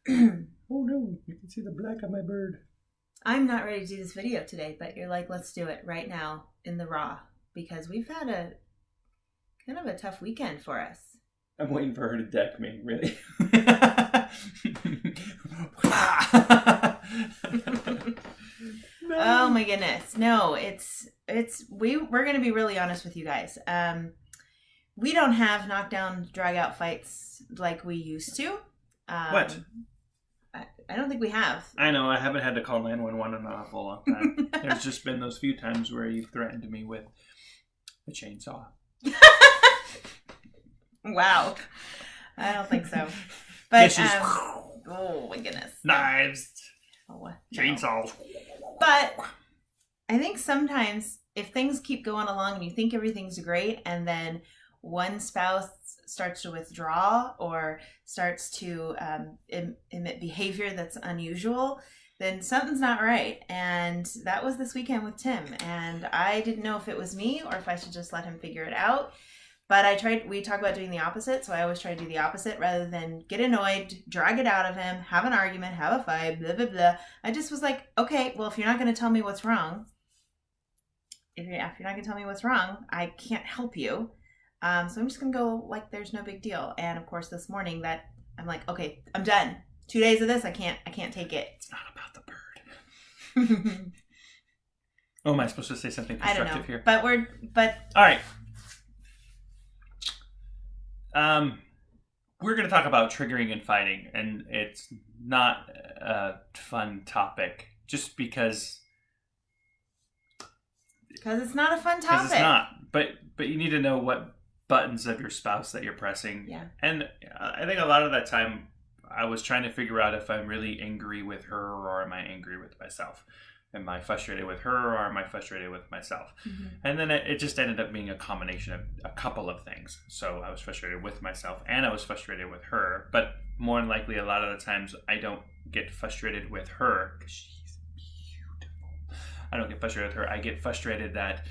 Oh no, you can see the black on my bird. I'm not ready to do this video today, but you're like, let's do it right now in the raw because we've had a kind of a tough weekend for us. I'm waiting for her to deck me, really. No. Oh my goodness. No, we're going to be really honest with you guys. We don't have knockdown drag out fights like we used to. What? I don't think we have. I know, I haven't had to call 911 in an awful long time. There's just been those few times where you've threatened me with a chainsaw. Wow. I don't think so. But oh my goodness. Knives. Oh, chainsaws. But I think sometimes if things keep going along and you think everything's great and then one spouse starts to withdraw or starts to emit behavior that's unusual, then something's not right. And that was this weekend with Tim. And I didn't know if it was me or if I should just let him figure it out. But we talk about doing the opposite. So I always try to do the opposite rather than get annoyed, drag it out of him, have an argument, have a fight, blah, blah, blah. I just was like, okay, well, if you're not going to tell me what's wrong, if you're not going to tell me what's wrong, I can't help you. So I'm just going to go like there's no big deal. And of course, this morning that I'm like, okay, I'm done. 2 days of this, I can't take it. It's not about the bird. Oh, am I supposed to say something constructive here? But all right. We're going to talk about triggering and fighting, and it's not a fun topic just because it's not a fun topic. Because it's not. But you need to know what buttons of your spouse that you're pressing. Yeah. And I think a lot of that time I was trying to figure out if I'm really angry with her or am I angry with myself. Am I frustrated with her or am I frustrated with myself? Mm-hmm. And then it just ended up being a combination of a couple of things. So I was frustrated with myself and I was frustrated with her. But more than likely, a lot of the times I don't get frustrated with her because she's beautiful. I don't get frustrated with her. I get frustrated that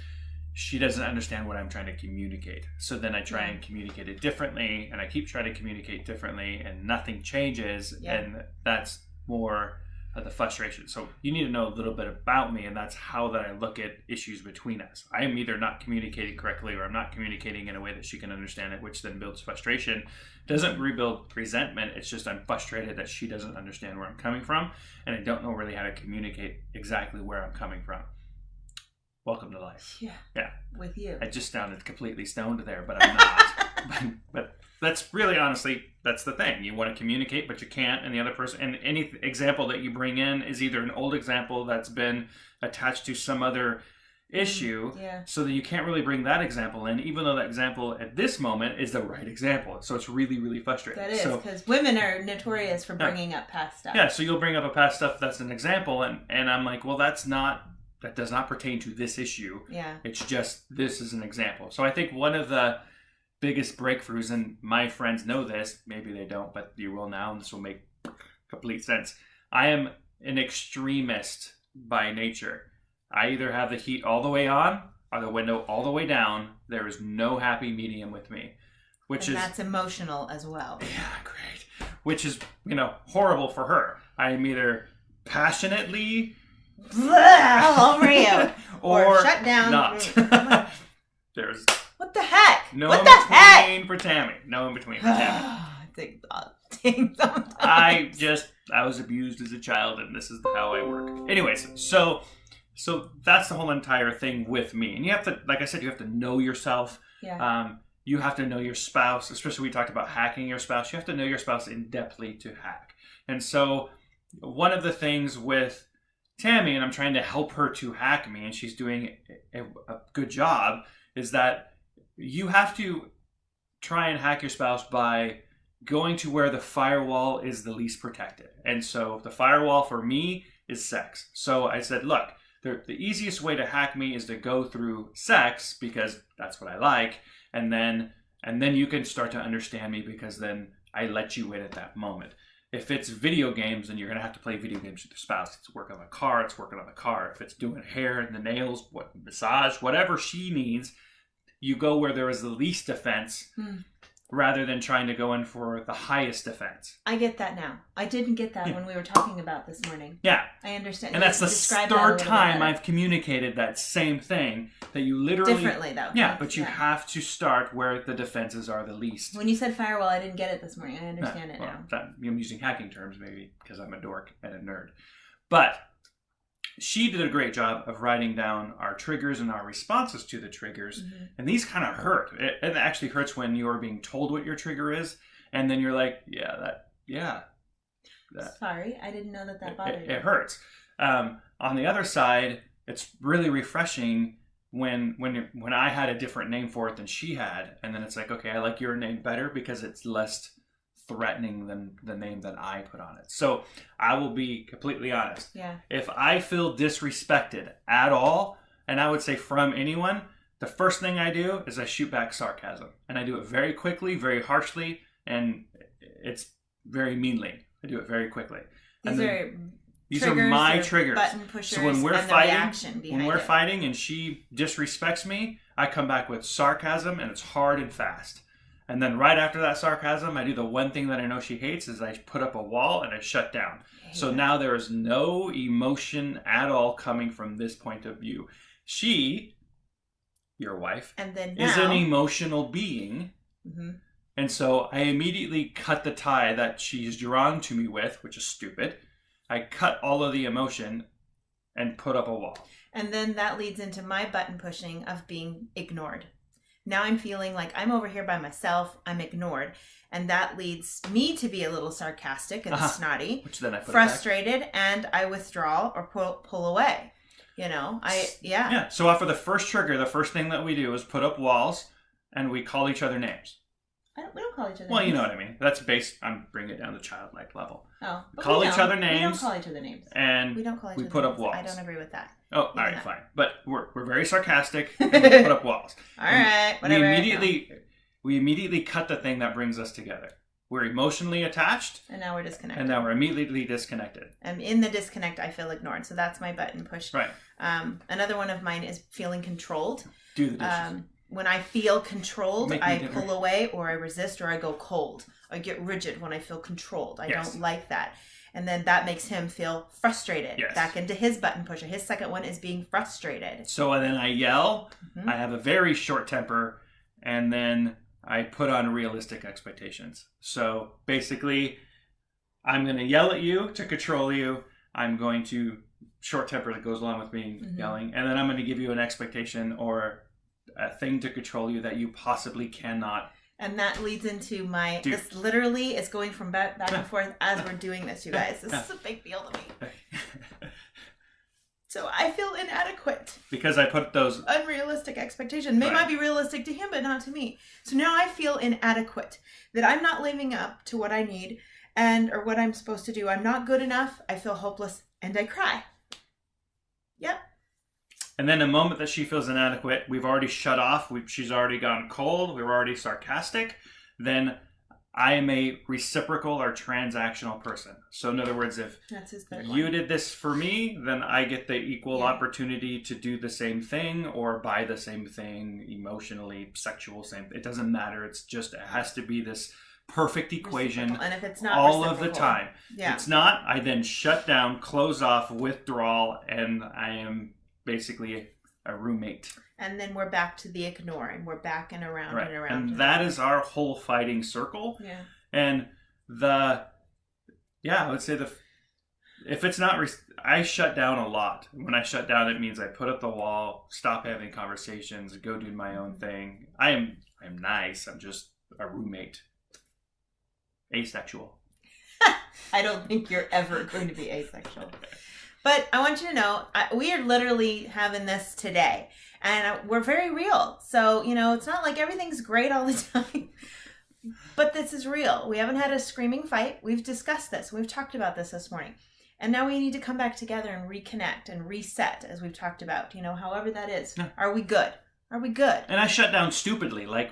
she doesn't understand what I'm trying to communicate. So then I try and communicate it differently and I keep trying to communicate differently and nothing changes. Yeah. And that's more the frustration. So you need to know a little bit about me, and that's how that I look at issues between us. I am either not communicating correctly or I'm not communicating in a way that she can understand it, which then builds frustration. Doesn't rebuild resentment. It's just I'm frustrated that she doesn't understand where I'm coming from, and I don't know really how to communicate exactly where I'm coming from. Welcome to life. Yeah. With you. I just sounded completely stoned there, but I'm not. but that's really, honestly, that's the thing. You want to communicate, but you can't. And the other person, and any example that you bring in is either an old example that's been attached to some other issue, so that you can't really bring that example in, even though that example at this moment is the right example. So it's really, really frustrating. That is, because women are notorious for bringing up past stuff. Yeah, so you'll bring up a past stuff that's an example, and I'm like, well, that does not pertain to this issue. Yeah. It's just, this is an example. So I think one of the biggest breakthroughs, and my friends know this, maybe they don't, but you will now, and this will make complete sense. I am an extremist by nature. I either have the heat all the way on or the window all the way down. There is no happy medium with me. That's emotional as well. Yeah, great. Which is, horrible for her. I am either passionately all over you or shut down. Not. There's what the heck? No in between for Tammy. No in between for Tammy. I was abused as a child, and this is how I work. Anyways, so that's the whole entire thing with me. And you have to, like I said, you have to know yourself. Yeah. You have to know your spouse, especially we talked about hacking your spouse. You have to know your spouse in depthly to hack. And so one of the things with Tammy, and I'm trying to help her to hack me, and she's doing a good job, is that you have to try and hack your spouse by going to where the firewall is the least protected. And so the firewall for me is sex. So I said, look, the easiest way to hack me is to go through sex because that's what I like. And then you can start to understand me because then I let you in at that moment. If it's video games, then you're going to have to play video games with your spouse. It's working on the car, it's working on the car. If it's doing hair and the nails, massage, whatever she needs, you go where there is the least defense rather than trying to go in for the highest defense. I get that now. I didn't get that when we were talking about this morning. Yeah. I understand. And that's the third time I've communicated that same thing, that you literally... Differently, though. Yeah, but you have to start where the defenses are the least. When you said firewall, I didn't get it this morning. I understand it now. I'm using hacking terms, maybe, because I'm a dork and a nerd. But she did a great job of writing down our triggers and our responses to the triggers. Mm-hmm. And these kind of hurt. It actually hurts when you're being told what your trigger is. And then you're like, Sorry, I didn't know that bothered you. It hurts. On the other side, it's really refreshing when I had a different name for it than she had. And then it's like, okay, I like your name better because it's less threatening than the name that I put on it. So I will be completely honest. Yeah. If I feel disrespected at all, and I would say from anyone, the first thing I do is I shoot back sarcasm. And I do it very quickly, very harshly, and it's very meanly. I do it very quickly. These are my triggers. Button pushers, so when we're fighting, fighting and she disrespects me, I come back with sarcasm, and it's hard and fast. And then right after that sarcasm, I do the one thing that I know she hates is I put up a wall and I shut down. So now there is no emotion at all coming from this point of view. She, your wife, is an emotional being. Mm-hmm. And so I immediately cut the tie that she's drawn to me with, which is stupid. I cut all of the emotion and put up a wall. And then that leads into my button pushing of being ignored. Now I'm feeling like I'm over here by myself. I'm ignored. And that leads me to be a little sarcastic and snotty, which then I put frustrated, and I withdraw or pull away. So for the first trigger, the first thing that we do is put up walls, and we call each other names. We don't call each other names. Well, you know what I mean. That's based on bringing it down to childlike level. Oh. Call each other names. We don't call each other names. And we don't call each other put names. up walls. I don't agree with that. Oh, all right, fine. But we're very sarcastic, and we put up walls. All right, whatever. We immediately cut the thing that brings us together. We're emotionally attached. And now we're disconnected. And now we're immediately disconnected. And in the disconnect, I feel ignored. So that's my button push. Right. Another one of mine is feeling controlled. Do the dishes. When I feel controlled, I pull away, or I resist, or I go cold. I get rigid when I feel controlled. I don't like that. And then that makes him feel frustrated. Yes. Back into his button pusher. His second one is being frustrated. So then I yell. Mm-hmm. I have a very short temper. And then I put on realistic expectations. So basically, I'm going to yell at you to control you. I'm going to short temper that goes along with me yelling. And then I'm going to give you an expectation or a thing to control you that you possibly cannot. And that leads into this literally is going from back and forth as we're doing this, you guys. This is a big deal to me. So I feel inadequate. Because I put those... unrealistic expectations. May not be realistic to him, but not to me. So now I feel inadequate. That I'm not living up to what I need or what I'm supposed to do. I'm not good enough. I feel hopeless. And I cry. Yep. And then the moment that she feels inadequate, we've already shut off. She's already gone cold. We're already sarcastic. Then I am a reciprocal or transactional person. So in other words, if you did this for me, then I get the equal opportunity to do the same thing or buy the same thing, emotionally, sexual, same. It doesn't matter. It's just, it has to be this perfect equation and if it's not all of the time. If it's not, I then shut down, close off, withdrawal, and I am basically a roommate. And then we're back to the ignoring. We're back and around and around. And that is our whole fighting circle. Yeah. And I would say if it's not, I shut down a lot. When I shut down, it means I put up the wall, stop having conversations, go do my own thing. I'm nice. I'm just a roommate. Asexual. I don't think you're ever going to be asexual. But I want you to know, we are literally having this today. And we're very real. So, it's not like everything's great all the time. But this is real. We haven't had a screaming fight. We've discussed this. We've talked about this morning. And now we need to come back together and reconnect and reset, as we've talked about. However that is. Yeah. Are we good? Are we good? And I shut down stupidly. Was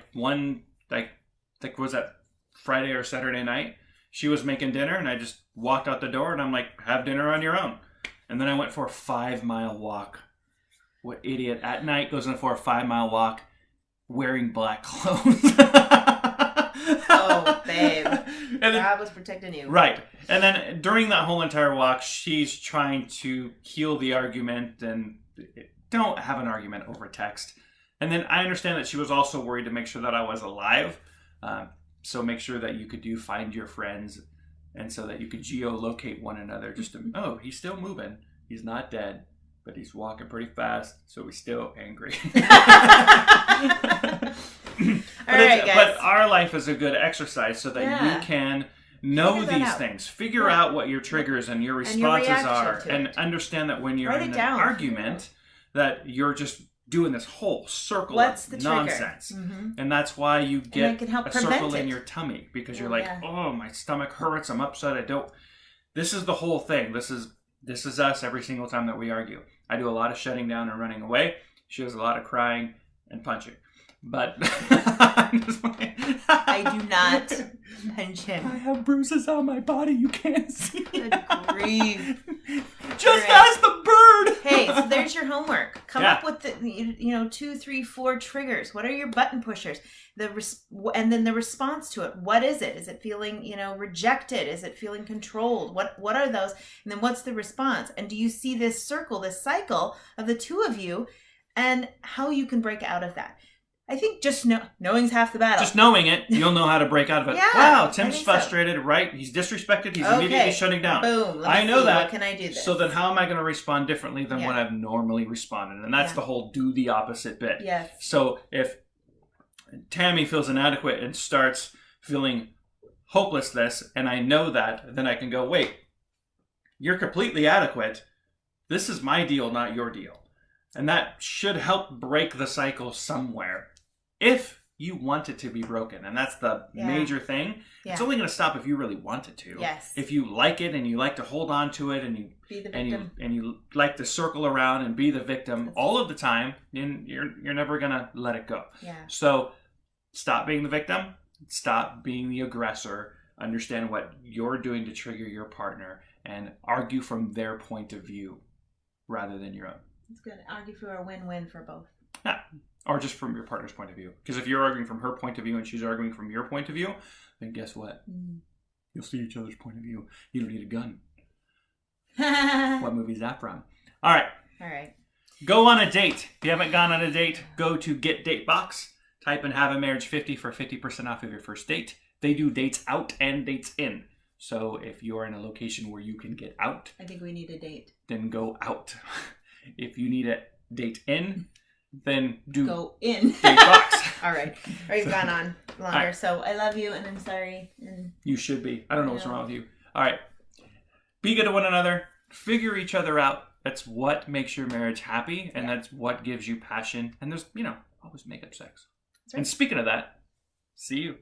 that Friday or Saturday night? She was making dinner and I just walked out the door and I'm like, have dinner on your own. And then I went for a 5-mile walk. What idiot at night goes in for a 5-mile walk wearing black clothes? Oh, babe. And then, God was protecting you. right. And then during that whole entire walk, she's trying to heal the argument and don't have an argument over text. And then I understand that she was also worried to make sure that I was alive. So make sure that you could find your friends, and so that you could geolocate one another. Just to, oh, he's still moving. He's not dead, but he's walking pretty fast, so he's still angry. But our life is a good exercise so that you can know these things, figure out what your triggers and your responses are, and understand that when you're in an argument, that you're just doing this whole circle of nonsense. And that's why you get a circle in your tummy, because you're like, oh, my stomach hurts, I'm upset, this is the whole thing. This is us every single time that we argue. I do a lot of shutting down and running away. She does a lot of crying and punching. But I do not punch him. I have bruises on my body you can't see. Good grief. Just ask the bird. Hey, so there's your homework. Come up with the 2, 3, 4 triggers. What are your button pushers? And then the response to it. What is it? Is it feeling, rejected? Is it feeling controlled? What are those? And then what's the response? And do you see this circle, this cycle of the two of you, and how you can break out of that? I think just knowing's half the battle. Just knowing it, you'll know how to break out of it. Yeah, wow, Tim's frustrated, right? He's disrespected. He's immediately shutting down. Boom. I know that. What can I do this? So then how am I going to respond differently than what I've normally responded? And that's the whole do the opposite bit. Yes. So if Tammy feels inadequate and starts feeling hopelessness, and I know that, then I can go, wait, you're completely adequate. This is my deal, not your deal. And that should help break the cycle somewhere. If you want it to be broken, and that's the major thing. Yeah. It's only going to stop if you really want it to. Yes. If you like it and you like to hold on to it and you be the victim. and you like to circle around and be the victim all of the time, then you're never going to let it go. Yeah. So stop being the victim, stop being the aggressor, understand what you're doing to trigger your partner, and argue from their point of view rather than your own. It's good. Argue for a win-win for both. Yeah. Or just from your partner's point of view. Because if you're arguing from her point of view and she's arguing from your point of view, then guess what? You'll see each other's point of view. You don't need a gun. What movie is that from? All right. Go on a date. If you haven't gone on a date, go to Get Date Box. Type in Have a Marriage 50 for 50% off of your first date. They do dates out and dates in. So if you're in a location where you can get out, I think we need a date. Then go out. If you need a date in, then go in. Date Box. All right. Or you've gone on longer. Right. So I love you and I'm sorry. And you should be. I don't know what's wrong with you. All right. Be good to one another. Figure each other out. That's what makes your marriage happy, and that's what gives you passion. And there's, always make up sex. Right. And speaking of that, see you.